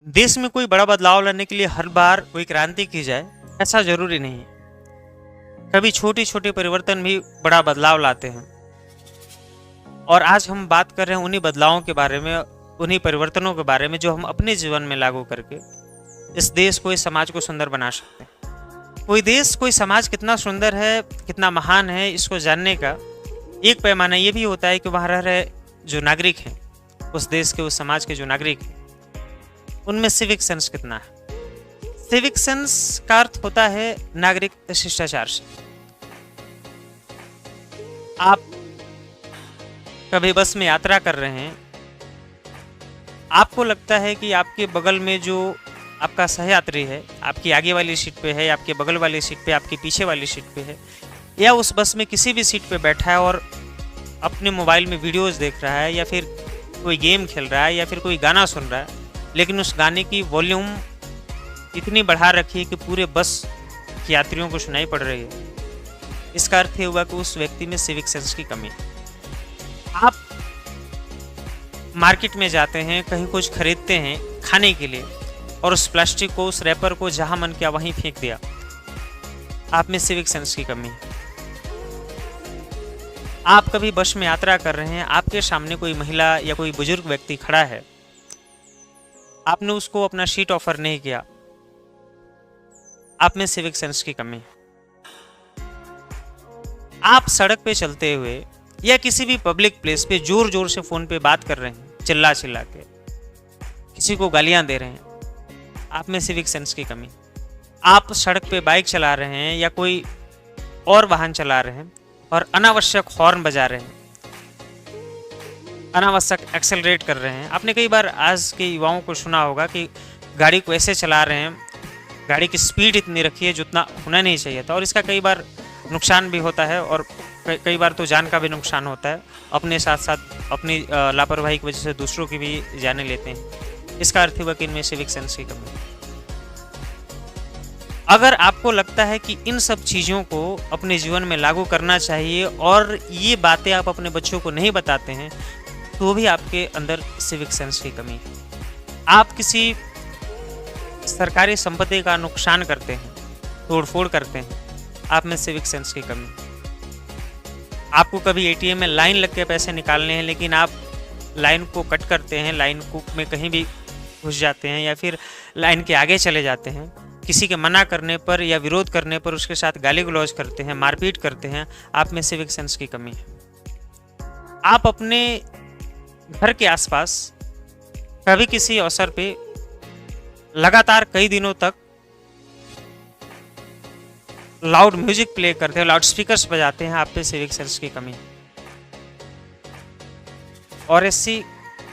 देश में कोई बड़ा बदलाव लाने के लिए हर बार कोई क्रांति की जाए, ऐसा ज़रूरी नहीं है। कभी छोटे-छोटे परिवर्तन भी बड़ा बदलाव लाते हैं। और आज हम बात कर रहे हैं उन्हीं बदलावों के बारे में, उन्हीं परिवर्तनों के बारे में जो हम अपने जीवन में लागू करके इस देश को, इस समाज को सुंदर बना सकते हैं। कोई देश, कोई समाज कितना सुंदर है, कितना महान है, इसको जानने का एक पैमाना ये भी होता है कि वहाँ रह रहे जो नागरिक हैं, उस देश के, उस समाज के जो नागरिक हैं, उनमें सिविक सेंस कितना है। सिविक सेंस का अर्थ होता है नागरिक शिष्टाचार से। आप कभी बस में यात्रा कर रहे हैं, आपको लगता है कि आपके बगल में जो आपका सहयात्री है, आपकी आगे वाली सीट पे है, आपके बगल वाली सीट पे, आपके पीछे वाली सीट पे है, या उस बस में किसी भी सीट पे बैठा है और अपने मोबाइल में वीडियोस देख रहा है, या फिर कोई गेम खेल रहा है, या फिर कोई गाना सुन रहा है, लेकिन उस गाने की वॉल्यूम इतनी बढ़ा रखी है कि पूरे बस के यात्रियों को सुनाई पड़ रही है। इसका अर्थ ये हुआ कि उस व्यक्ति में सिविक सेंस की कमी है। आप मार्केट में जाते हैं, कहीं कुछ खरीदते हैं खाने के लिए, और उस प्लास्टिक को, उस रैपर को जहां मन किया वहीं फेंक दिया। आप में सिविक सेंस की कमी है। आप कभी बस में यात्रा कर रहे हैं, आपके सामने कोई महिला या कोई बुजुर्ग व्यक्ति खड़ा है, आपने उसको अपना सीट ऑफर नहीं किया, आप में सिविक सेंस की कमी है। आप सड़क पे चलते हुए या किसी भी पब्लिक प्लेस पे जोर जोर से फोन पे बात कर रहे हैं, चिल्ला चिल्ला के किसी को गालियां दे रहे हैं, आप में सिविक सेंस की कमी। आप सड़क पे बाइक चला रहे हैं या कोई और वाहन चला रहे हैं और अनावश्यक हॉर्न बजा रहे हैं, अनावश्यक एक्सेलरेट कर रहे हैं। आपने कई बार आज के युवाओं को सुना होगा कि गाड़ी को ऐसे चला रहे हैं, गाड़ी की स्पीड इतनी रखी है जितना होना नहीं चाहिए था, और इसका कई बार नुकसान भी होता है और कई बार तो जान का भी नुकसान होता है। अपने साथ साथ अपनी लापरवाही की वजह से दूसरों की भी जानें लेते हैं। इसका अर्थ हुआ कि इनमें सिविक सेंस की कमी है। अगर आपको लगता है कि इन सब चीज़ों को अपने जीवन में लागू करना चाहिए और ये बातें आप अपने बच्चों को नहीं बताते हैं, तो भी आपके अंदर सिविक सेंस की कमी है। आप किसी सरकारी संपत्ति का नुकसान करते हैं, तोड़फोड़ करते हैं, आप में सिविक सेंस की कमी है। आपको कभी एटीएम में लाइन लग के पैसे निकालने हैं, लेकिन आप लाइन को कट करते हैं, लाइन को में कहीं भी घुस जाते हैं या फिर लाइन के आगे चले जाते हैं। किसी के मना करने पर या विरोध करने पर उसके साथ गाली गलौज करते हैं, मारपीट करते हैं, आप में सिविक सेंस की कमी है। आप अपने घर के आसपास कभी किसी अवसर पे लगातार कई दिनों तक लाउड म्यूजिक प्ले करते हैं, लाउड स्पीकर्स बजाते हैं, आप पे सिविक सेंस की कमी है। और ऐसी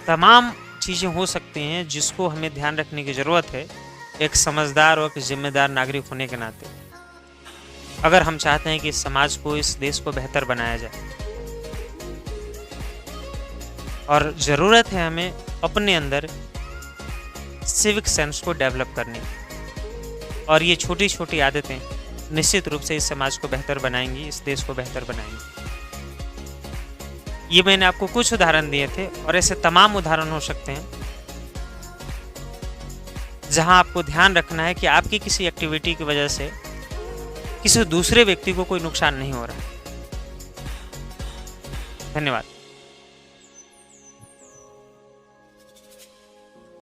तमाम चीज़ें हो सकती हैं जिसको हमें ध्यान रखने की ज़रूरत है एक समझदार और एक जिम्मेदार नागरिक होने के नाते, अगर हम चाहते हैं कि इस समाज को, इस देश को बेहतर बनाया जाए। और ज़रूरत है हमें अपने अंदर सिविक सेंस को डेवलप करने की, और ये छोटी छोटी आदतें निश्चित रूप से इस समाज को बेहतर बनाएंगी, इस देश को बेहतर बनाएंगी। ये मैंने आपको कुछ उदाहरण दिए थे और ऐसे तमाम उदाहरण हो सकते हैं जहां आपको ध्यान रखना है कि आपकी किसी एक्टिविटी की वजह से किसी दूसरे व्यक्ति को कोई नुकसान नहीं हो रहा है। धन्यवाद।